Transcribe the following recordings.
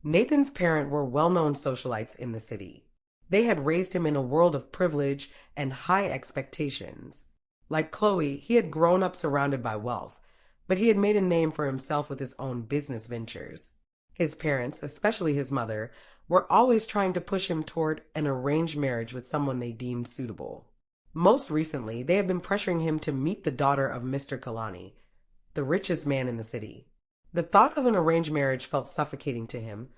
Nathan's parents were well-known socialites in the city. They had raised him in a world of privilege and high expectations. Like Chloe, he had grown up surrounded by wealth, but he had made a name for himself with his own business ventures. His parents, especially his mother, were always trying to push him toward an arranged marriage with someone they deemed suitable. Most recently, they had been pressuring him to meet the daughter of Mr. Kehlani, the richest man in the city. The thought of an arranged marriage felt suffocating to him,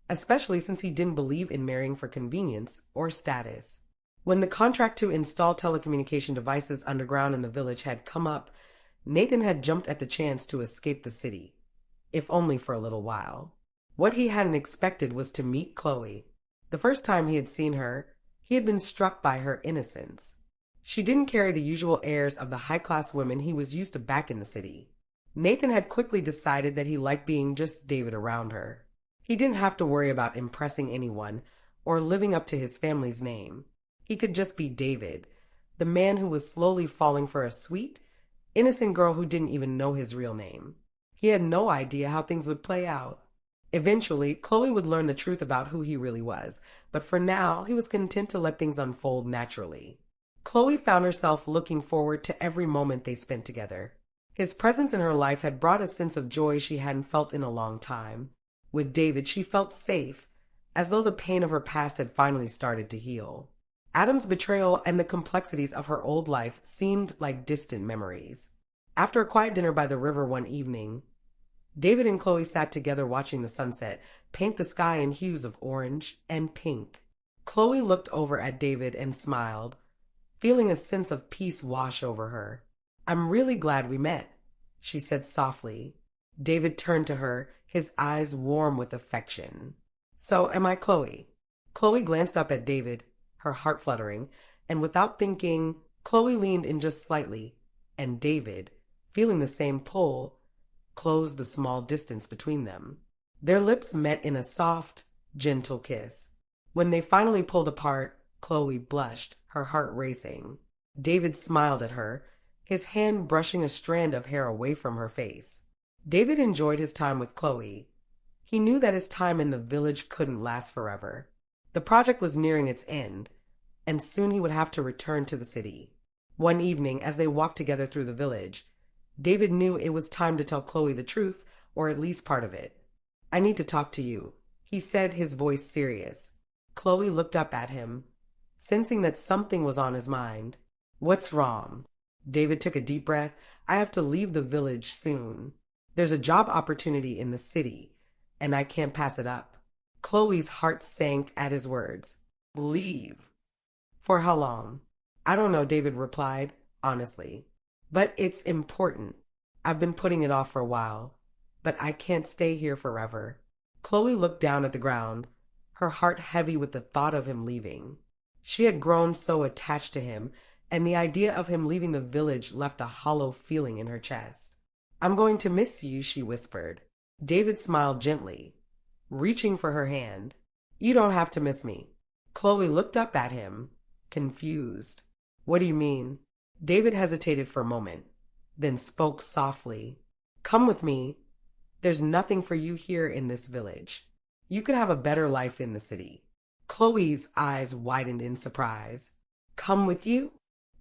especially since he didn't believe in marrying for convenience or status. When the contract to install telecommunication devices underground in the village had come up, Nathan had jumped at the chance to escape the city, if only for a little while. What he hadn't expected was to meet Chloe. The first time he had seen her, he had been struck by her innocence. She didn't carry the usual airs of the high-class women he was used to back in the city. Nathan had quickly decided that he liked being just David around her. He didn't have to worry about impressing anyone or living up to his family's name. He could just be David, the man who was slowly falling for a sweet, innocent girl who didn't even know his real name. He had no idea how things would play out. Eventually, Chloe would learn the truth about who he really was, but for now, he was content to let things unfold naturally. Chloe found herself looking forward to every moment they spent together. His presence in her life had brought a sense of joy she hadn't felt in a long time. With David, she felt safe, as though the pain of her past had finally started to heal. Adam's betrayal and the complexities of her old life seemed like distant memories. After a quiet dinner by the river one evening, David and Chloe sat together watching the sunset paint the sky in hues of orange and pink. Chloe looked over at David and smiled, feeling a sense of peace wash over her. "I'm really glad we met," she said softly. David turned to her, his eyes warm with affection. "So am I Chloe?" Chloe glanced up at David, her heart fluttering, and without thinking, Chloe leaned in just slightly, and David, feeling the same pull, closed the small distance between them. Their lips met in a soft, gentle kiss. When they finally pulled apart, Chloe blushed, her heart racing. David smiled at her, his hand brushing a strand of hair away from her face. David enjoyed his time with Chloe. He knew that his time in the village couldn't last forever. The project was nearing its end, and soon he would have to return to the city. One evening, as they walked together through the village, David knew it was time to tell Chloe the truth, or at least part of it. "I need to talk to you," he said, his voice serious. Chloe looked up at him, sensing that something was on his mind. "What's wrong?" David took a deep breath. "I have to leave the village soon. There's a job opportunity in the city, and I can't pass it up." Chloe's heart sank at his words. "Leave? For how long?" "I don't know," David replied, honestly. "But it's important. I've been putting it off for a while, but I can't stay here forever." Chloe looked down at the ground, her heart heavy with the thought of him leaving. She had grown so attached to him, and the idea of him leaving the village left a hollow feeling in her chest. "I'm going to miss you," she whispered. David smiled gently, reaching for her hand. "You don't have to miss me." Chloe looked up at him, confused. "What do you mean?" David hesitated for a moment, then spoke softly. "Come with me. There's nothing for you here in this village. You could have a better life in the city." Chloe's eyes widened in surprise. "Come with you?"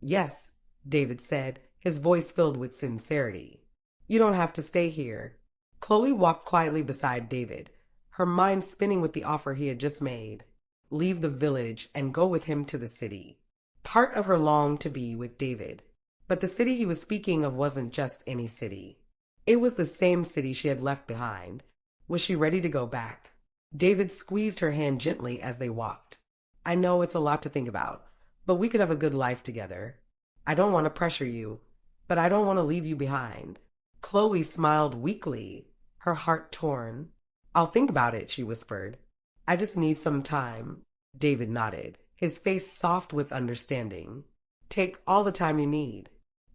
"Yes," David said, his voice filled with sincerity. "You don't have to stay here." Chloe walked quietly beside David, her mind spinning with the offer he had just made. Leave the village and go with him to the city. Part of her longed to be with David. But the city he was speaking of wasn't just any city. It was the same city she had left behind. Was she ready to go back? David squeezed her hand gently as they walked. "I know it's a lot to think about, but we could have a good life together. I don't want to pressure you, but I don't want to leave you behind." Chloe smiled weakly, her heart torn. "I'll think about it," she whispered. "I just need some time." David nodded, his face soft with understanding. "Take all the time you need.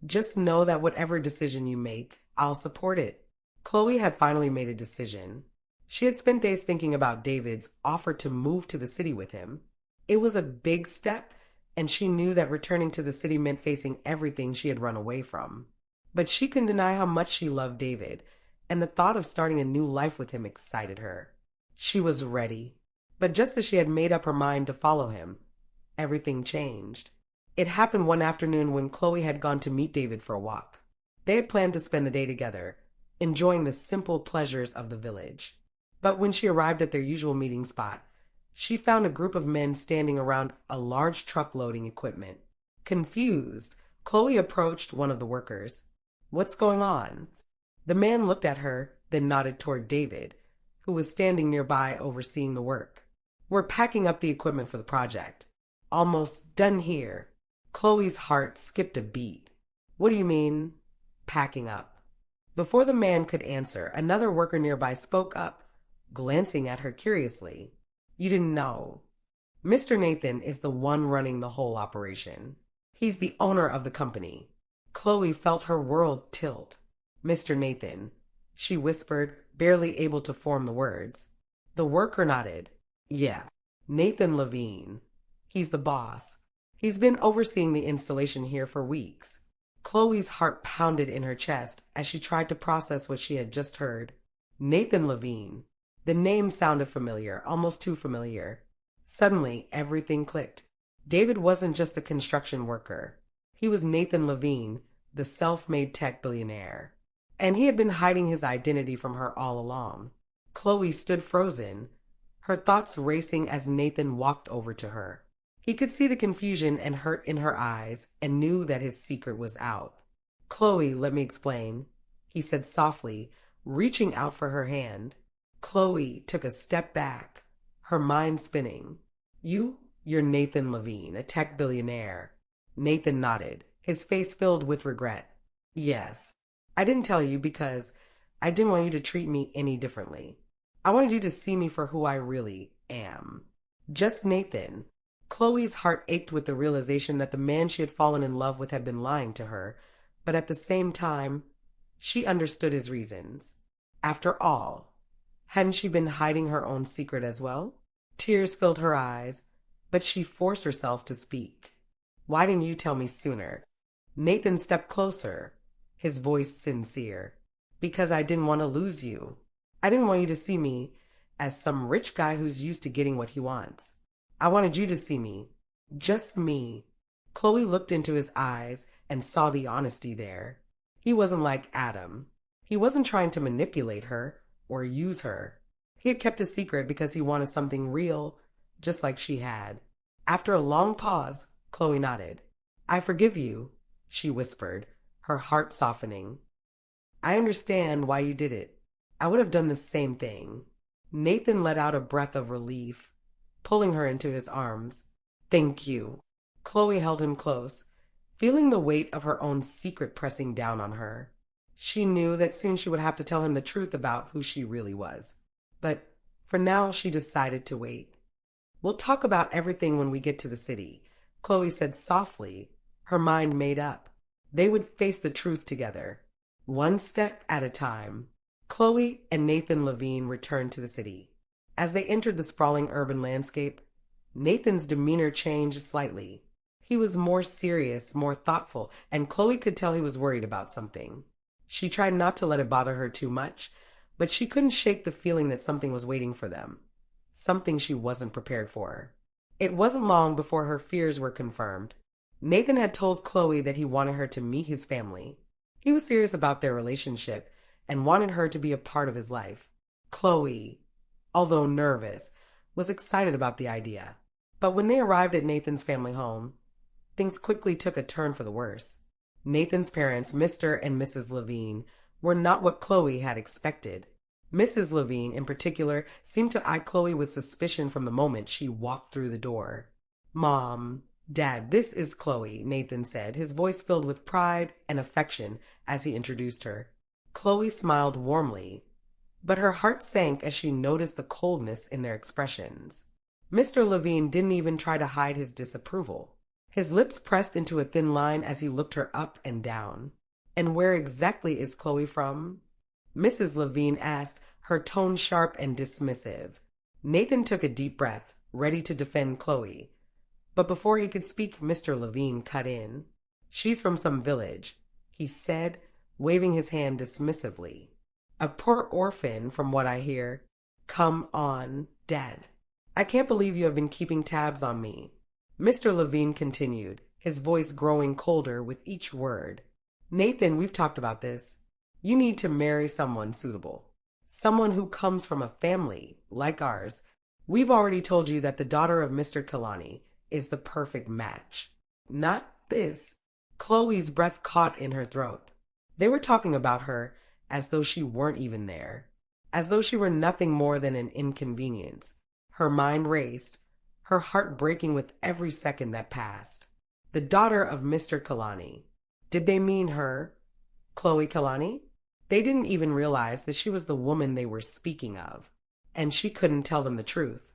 Just know that whatever decision you make, I'll support it." Chloe had finally made a decision. She had spent days thinking about David's offer to move to the city with him. It was a big step, and she knew that returning to the city meant facing everything she had run away from. But she couldn't deny how much she loved David, and the thought of starting a new life with him excited her. She was ready. But just as she had made up her mind to follow him, everything changed. It happened one afternoon when Chloe had gone to meet David for a walk. They had planned to spend the day together, enjoying the simple pleasures of the village. But when she arrived at their usual meeting spot, she found a group of men standing around a large truck loading equipment. Confused, Chloe approached one of the workers. "What's going on?" The man looked at her, then nodded toward David, who was standing nearby overseeing the work. "We're packing up the equipment for the project. Almost done here." Chloe's heart skipped a beat. "What do you mean, packing up?" Before the man could answer, another worker nearby spoke up, glancing at her curiously. "You didn't know. Mr. Nathan is the one running the whole operation. He's the owner of the company." Chloe felt her world tilt. "Mr. Nathan," she whispered, barely able to form the words. The worker nodded. "Yeah, Nathan Levine. He's the boss. He's been overseeing the installation here for weeks." Chloe's heart pounded in her chest as she tried to process what she had just heard. Nathan Levine. The name sounded familiar, almost too familiar. Suddenly, everything clicked. David wasn't just a construction worker. He was Nathan Levine, the self-made tech billionaire. And he had been hiding his identity from her all along. Chloe stood frozen, her thoughts racing as Nathan walked over to her. He could see the confusion and hurt in her eyes and knew that his secret was out. "Chloe, let me explain," he said softly, reaching out for her hand. Chloe took a step back, her mind spinning. You're Nathan Levine, a tech billionaire." Nathan nodded, his face filled with regret. "Yes. I didn't tell you because I didn't want you to treat me any differently. I wanted you to see me for who I really am. Just Nathan." Chloe's heart ached with the realization that the man she had fallen in love with had been lying to her, but at the same time, she understood his reasons. After all, hadn't she been hiding her own secret as well? Tears filled her eyes, but she forced herself to speak. "Why didn't you tell me sooner?" Nathan stepped closer, his voice sincere. "Because I didn't want to lose you. I didn't want you to see me as some rich guy who's used to getting what he wants. I wanted you to see me, just me." Chloe looked into his eyes and saw the honesty there. He wasn't like Adam. He wasn't trying to manipulate her or use her. He had kept a secret because he wanted something real, just like she had. After a long pause, Chloe nodded. "I forgive you," she whispered, her heart softening. "I understand why you did it. I would have done the same thing." Nathan let out a breath of relief, pulling her into his arms. "Thank you." Chloe held him close, feeling the weight of her own secret pressing down on her. She knew that soon she would have to tell him the truth about who she really was. But for now, she decided to wait. "We'll talk about everything when we get to the city," Chloe said softly, her mind made up. They would face the truth together, one step at a time. Chloe and Nathan Levine returned to the city. As they entered the sprawling urban landscape, Nathan's demeanor changed slightly. He was more serious, more thoughtful, and Chloe could tell he was worried about something. She tried not to let it bother her too much, but she couldn't shake the feeling that something was waiting for them. Something she wasn't prepared for. It wasn't long before her fears were confirmed. Nathan had told Chloe that he wanted her to meet his family. He was serious about their relationship and wanted her to be a part of his life. Chloe, although nervous, was excited about the idea. But when they arrived at Nathan's family home, things quickly took a turn for the worse. Nathan's parents, Mr. and Mrs. Levine, were not what Chloe had expected. Mrs. Levine, in particular, seemed to eye Chloe with suspicion from the moment she walked through the door. "Mom, Dad, this is Chloe," Nathan said, his voice filled with pride and affection as he introduced her. Chloe smiled warmly, but her heart sank as she noticed the coldness in their expressions. Mr. Levine didn't even try to hide his disapproval. His lips pressed into a thin line as he looked her up and down. "And where exactly is Chloe from?" Mrs. Levine asked, her tone sharp and dismissive. Nathan took a deep breath, ready to defend Chloe. But before he could speak, Mr. Levine cut in. "She's from some village," he said, waving his hand dismissively. "A poor orphan, from what I hear. Come on, Dad. I can't believe you have been keeping tabs on me. Mr. Levine continued, his voice growing colder with each word. Nathan, we've talked about this. You need to marry someone suitable. Someone who comes from a family like ours. We've already told you that the daughter of Mr. Kehlani is the perfect match. Not this. Chloe's breath caught in her throat. They were talking about her as though she weren't even there, as though she were nothing more than an inconvenience. Her mind raced, her heart breaking with every second that passed. The daughter of Mr. Kehlani. Did they mean her, Chloe Kehlani? They didn't even realize that she was the woman they were speaking of, and she couldn't tell them the truth.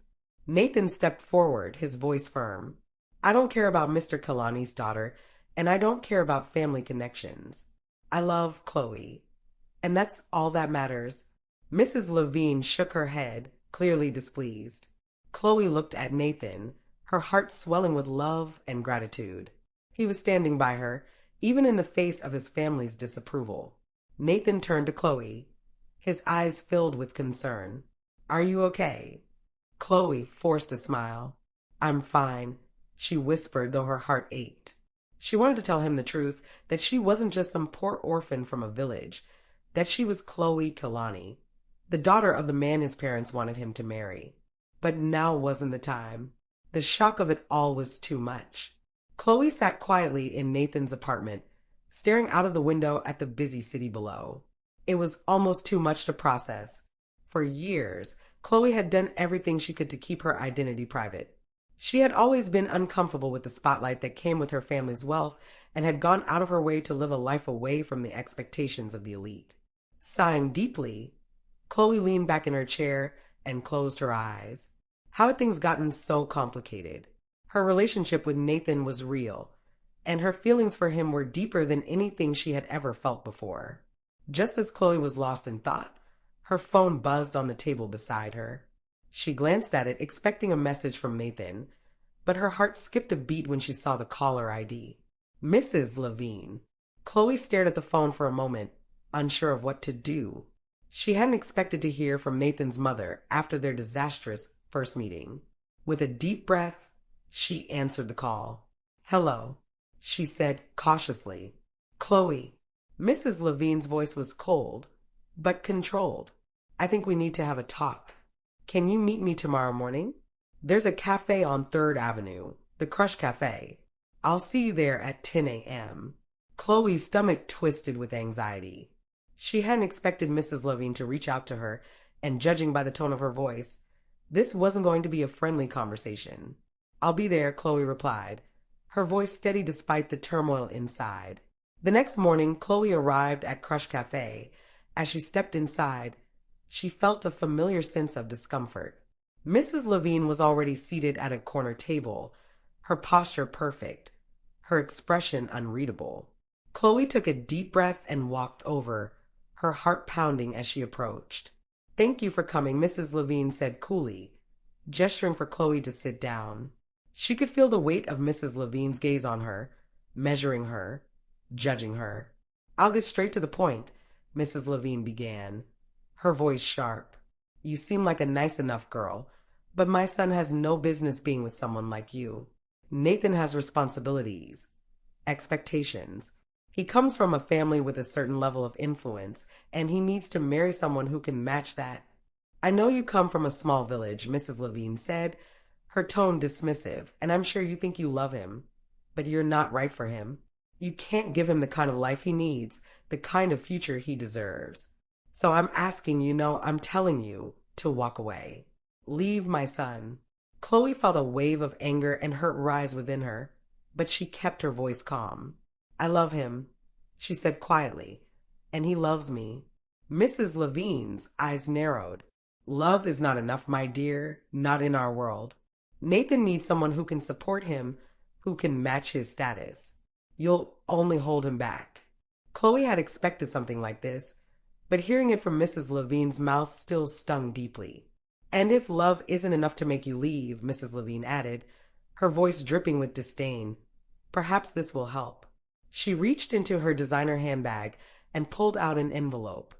Nathan stepped forward, his voice firm. I don't care about Mr. Kehlani's daughter, and I don't care about family connections. I love Chloe, and that's all that matters. Mrs. Levine shook her head, clearly displeased. Chloe looked at Nathan, her heart swelling with love and gratitude. He was standing by her, even in the face of his family's disapproval. Nathan turned to Chloe, his eyes filled with concern. Are you okay? Chloe forced a smile. I'm fine, she whispered, though her heart ached. She wanted to tell him the truth, that she wasn't just some poor orphan from a village, that she was Chloe Kehlani, the daughter of the man his parents wanted him to marry. But now wasn't the time. The shock of it all was too much. Chloe sat quietly in Nathan's apartment, staring out of the window at the busy city below. It was almost too much to process. For years, Chloe had done everything she could to keep her identity private. She had always been uncomfortable with the spotlight that came with her family's wealth and had gone out of her way to live a life away from the expectations of the elite. Sighing deeply, Chloe leaned back in her chair and closed her eyes. How had things gotten so complicated? Her relationship with Nathan was real, and her feelings for him were deeper than anything she had ever felt before. Just as Chloe was lost in thought, her phone buzzed on the table beside her. She glanced at it, expecting a message from Nathan, but her heart skipped a beat when she saw the caller ID. Mrs. Levine. Chloe stared at the phone for a moment, unsure of what to do. She hadn't expected to hear from Nathan's mother after their disastrous first meeting. With a deep breath, she answered the call. Hello, she said cautiously. Chloe. Mrs. Levine's voice was cold, but controlled. I think we need to have a talk. Can you meet me tomorrow morning? There's a cafe on 3rd Avenue, the Crush Cafe. I'll see you there at 10 a.m. Chloe's stomach twisted with anxiety. She hadn't expected Mrs. Levine to reach out to her, and judging by the tone of her voice, this wasn't going to be a friendly conversation. I'll be there, Chloe replied, her voice steady despite the turmoil inside. The next morning, Chloe arrived at Crush Cafe. As she stepped inside, she felt a familiar sense of discomfort. Mrs. Levine was already seated at a corner table, her posture perfect, her expression unreadable. Chloe took a deep breath and walked over, her heart pounding as she approached. Thank you for coming, Mrs. Levine said coolly, gesturing for Chloe to sit down. She could feel the weight of Mrs. Levine's gaze on her, measuring her, judging her. I'll get straight to the point, Mrs. Levine began, her voice sharp. You seem like a nice enough girl, but my son has no business being with someone like you. Nathan has responsibilities, expectations. He comes from a family with a certain level of influence, and he needs to marry someone who can match that. I know you come from a small village, Mrs. Levine said, her tone dismissive, and I'm sure you think you love him, but you're not right for him. You can't give him the kind of life he needs, the kind of future he deserves. So I'm asking you, no, I'm telling you to walk away. Leave my son. Chloe felt a wave of anger and hurt rise within her, but she kept her voice calm. I love him, she said quietly, and he loves me. Mrs. Levine's eyes narrowed. Love is not enough, my dear, not in our world. Nathan needs someone who can support him, who can match his status. You'll only hold him back. Chloe had expected something like this, but hearing it from Mrs. Levine's mouth still stung deeply. And if love isn't enough to make you leave, Mrs. Levine added, her voice dripping with disdain, perhaps this will help. She reached into her designer handbag and pulled out an envelope,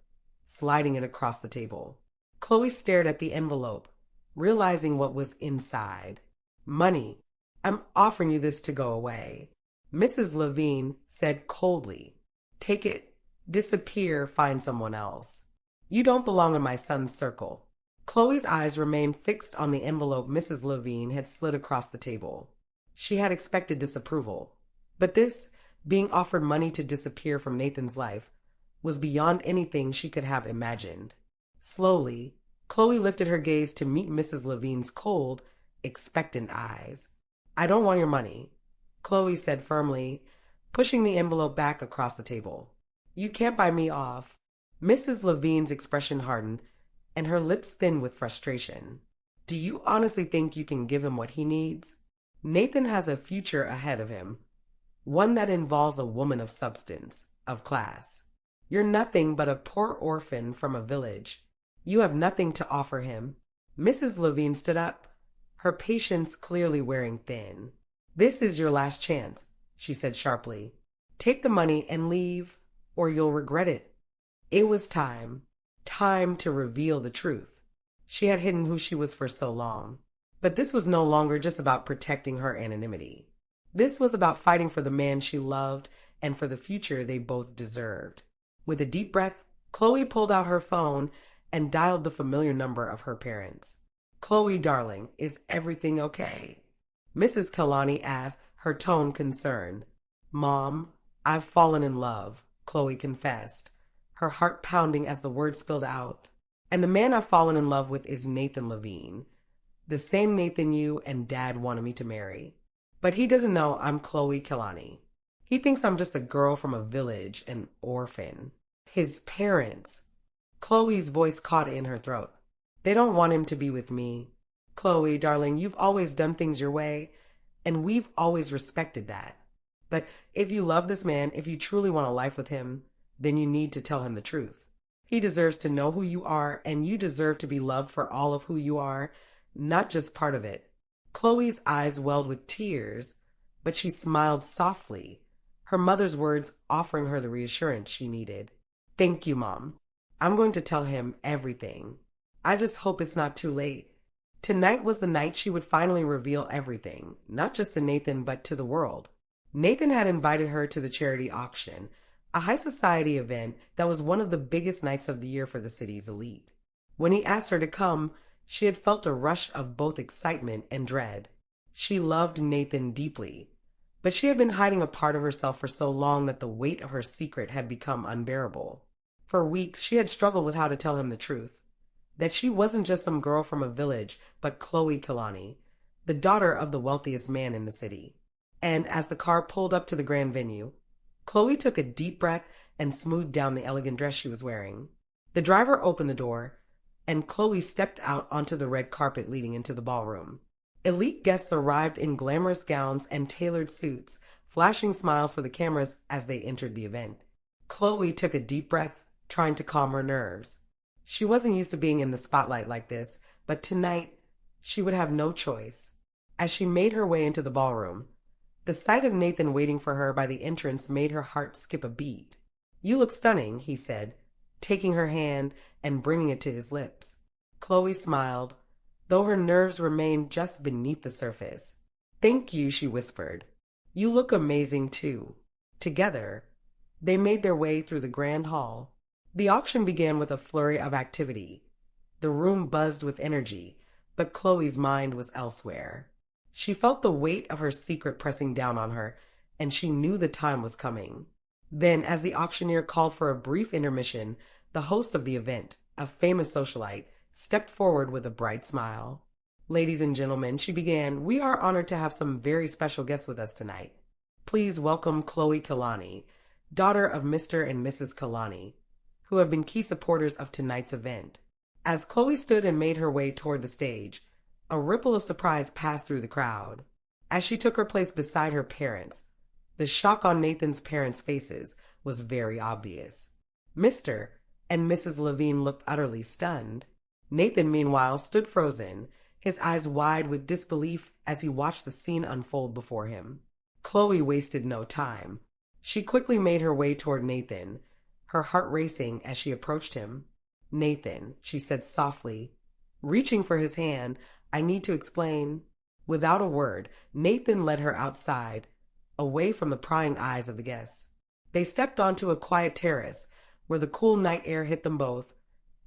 sliding it across the table. Chloe stared at the envelope, realizing what was inside. Money. I'm offering you this to go away. Mrs. Levine said coldly. Take it, disappear, find someone else. You don't belong in my son's circle. Chloe's eyes remained fixed on the envelope Mrs. Levine had slid across the table. She had expected disapproval, but this, being offered money to disappear from Nathan's life, was beyond anything she could have imagined. Slowly, Chloe lifted her gaze to meet Mrs. Levine's cold, expectant eyes. I don't want your money, Chloe said firmly, pushing the envelope back across the table. You can't buy me off. Mrs. Levine's expression hardened, and her lips thinned with frustration. Do you honestly think you can give him what he needs? Nathan has a future ahead of him, one that involves a woman of substance, of class. You're nothing but a poor orphan from a village. You have nothing to offer him. Mrs. Levine stood up, her patience clearly wearing thin. This is your last chance, she said sharply. Take the money and leave, or you'll regret it. It was time to reveal the truth. She had hidden who she was for so long. But this was no longer just about protecting her anonymity. This was about fighting for the man she loved and for the future they both deserved. With a deep breath, Chloe pulled out her phone and dialed the familiar number of her parents. Chloe, darling, is everything okay? Mrs. Kehlani asked, her tone concerned. Mom, I've fallen in love, Chloe confessed, her heart pounding as the words spilled out. And the man I've fallen in love with is Nathan Levine, the same Nathan you and Dad wanted me to marry. But he doesn't know I'm Chloe Kehlani. He thinks I'm just a girl from a village, an orphan. His parents. Chloe's voice caught in her throat. They don't want him to be with me. Chloe, darling, you've always done things your way, and we've always respected that. But if you love this man, if you truly want a life with him, then you need to tell him the truth. He deserves to know who you are, and you deserve to be loved for all of who you are, not just part of it. Chloe's eyes welled with tears, but she smiled softly, her mother's words offering her the reassurance she needed. Thank you, Mom. I'm going to tell him everything. I just hope it's not too late. Tonight was the night she would finally reveal everything, not just to Nathan, but to the world. Nathan had invited her to the charity auction, a high society event that was one of the biggest nights of the year for the city's elite. When he asked her to come, she had felt a rush of both excitement and dread. She loved Nathan deeply, but she had been hiding a part of herself for so long that the weight of her secret had become unbearable. For weeks, she had struggled with how to tell him the truth, that she wasn't just some girl from a village, but Chloe Kehlani, the daughter of the wealthiest man in the city. And as the car pulled up to the grand venue, Chloe took a deep breath and smoothed down the elegant dress she was wearing. The driver opened the door, and Chloe stepped out onto the red carpet leading into the ballroom. Elite guests arrived in glamorous gowns and tailored suits, flashing smiles for the cameras as they entered the event. Chloe took a deep breath, trying to calm her nerves. She wasn't used to being in the spotlight like this, but tonight she would have no choice. As she made her way into the ballroom, the sight of Nathan waiting for her by the entrance made her heart skip a beat. You look stunning, he said, taking her hand and bringing it to his lips. Chloe smiled, though her nerves remained just beneath the surface. Thank you, she whispered. You look amazing, too. Together, they made their way through the grand hall. The auction began with a flurry of activity. The room buzzed with energy, but Chloe's mind was elsewhere. She felt the weight of her secret pressing down on her, and she knew the time was coming. Then, as the auctioneer called for a brief intermission, the host of the event, a famous socialite, stepped forward with a bright smile. Ladies and gentlemen, she began, we are honored to have some very special guests with us tonight. Please welcome Chloe Kehlani, daughter of Mr. and Mrs. Kehlani, who have been key supporters of tonight's event. As Chloe stood and made her way toward the stage, a ripple of surprise passed through the crowd. As she took her place beside her parents, the shock on Nathan's parents' faces was very obvious. Mr. and Mrs. Levine looked utterly stunned. Nathan, meanwhile, stood frozen, his eyes wide with disbelief as he watched the scene unfold before him. Chloe wasted no time. She quickly made her way toward Nathan, her heart racing as she approached him. Nathan, she said softly, reaching for his hand. I need to explain. Without a word, Nathan led her outside, away from the prying eyes of the guests. They stepped onto a quiet terrace where the cool night air hit them both,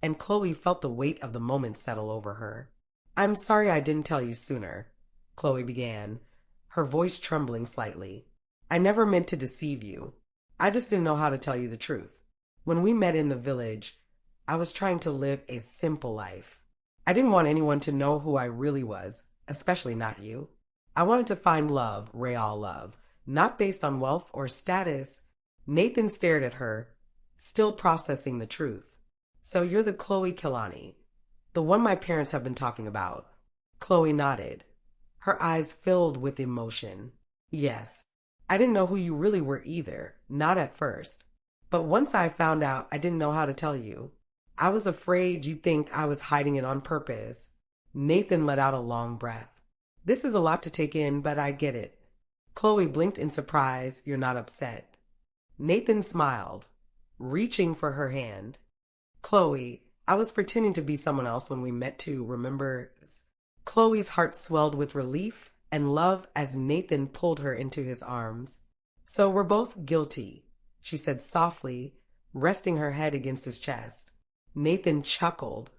and Chloe felt the weight of the moment settle over her. I'm sorry I didn't tell you sooner, Chloe began, her voice trembling slightly. I never meant to deceive you. I just didn't know how to tell you the truth. When we met in the village, I was trying to live a simple life. I didn't want anyone to know who I really was, especially not you. I wanted to find love, real love, not based on wealth or status. Nathan stared at her, still processing the truth. So you're the Chloe Kehlani, the one my parents have been talking about. Chloe nodded, her eyes filled with emotion. Yes, I didn't know who you really were either, not at first. But once I found out, I didn't know how to tell you. I was afraid you'd think I was hiding it on purpose. Nathan let out a long breath. This is a lot to take in, but I get it. Chloe blinked in surprise. You're not upset. Nathan smiled, reaching for her hand. Chloe, I was pretending to be someone else when we met too, remember? Chloe's heart swelled with relief and love as Nathan pulled her into his arms. So we're both guilty, she said softly, resting her head against his chest. Nathan chuckled,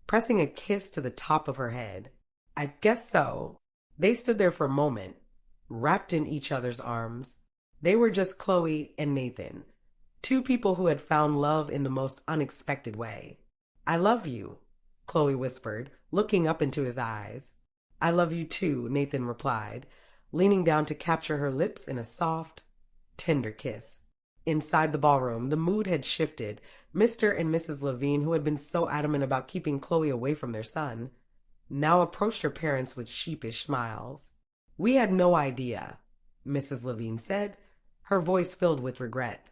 pressing a kiss to the top of her head. I guess so. They stood there for a moment, wrapped in each other's arms. They were just Chloe and Nathan, two people who had found love in the most unexpected way. I love you, Chloe whispered, looking up into his eyes. I love you too, Nathan replied, leaning down to capture her lips in a soft, tender kiss. Inside the ballroom, the mood had shifted. Mr. and Mrs. Levine, who had been so adamant about keeping Chloe away from their son, now approached her parents with sheepish smiles. We had no idea, Mrs. Levine said, her voice filled with regret.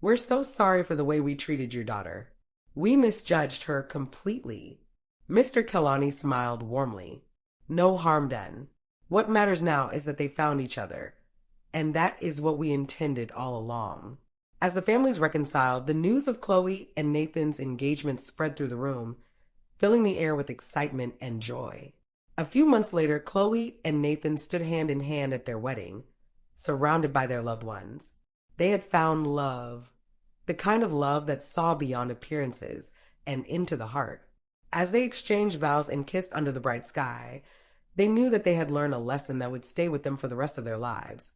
We're so sorry for the way we treated your daughter. We misjudged her completely. Mr. Kehlani smiled warmly. No harm done. What matters now is that they found each other, and that is what we intended all along. As the families reconciled, the news of Chloe and Nathan's engagement spread through the room, filling the air with excitement and joy. A few months later, Chloe and Nathan stood hand in hand at their wedding, surrounded by their loved ones. They had found love, the kind of love that saw beyond appearances and into the heart. As they exchanged vows and kissed under the bright sky, they knew that they had learned a lesson that would stay with them for the rest of their lives.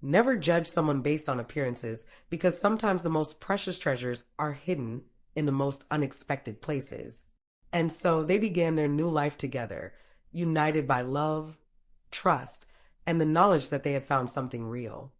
Never judge someone based on appearances, because sometimes the most precious treasures are hidden in the most unexpected places. And so they began their new life together, united by love, trust, and the knowledge that they had found something real.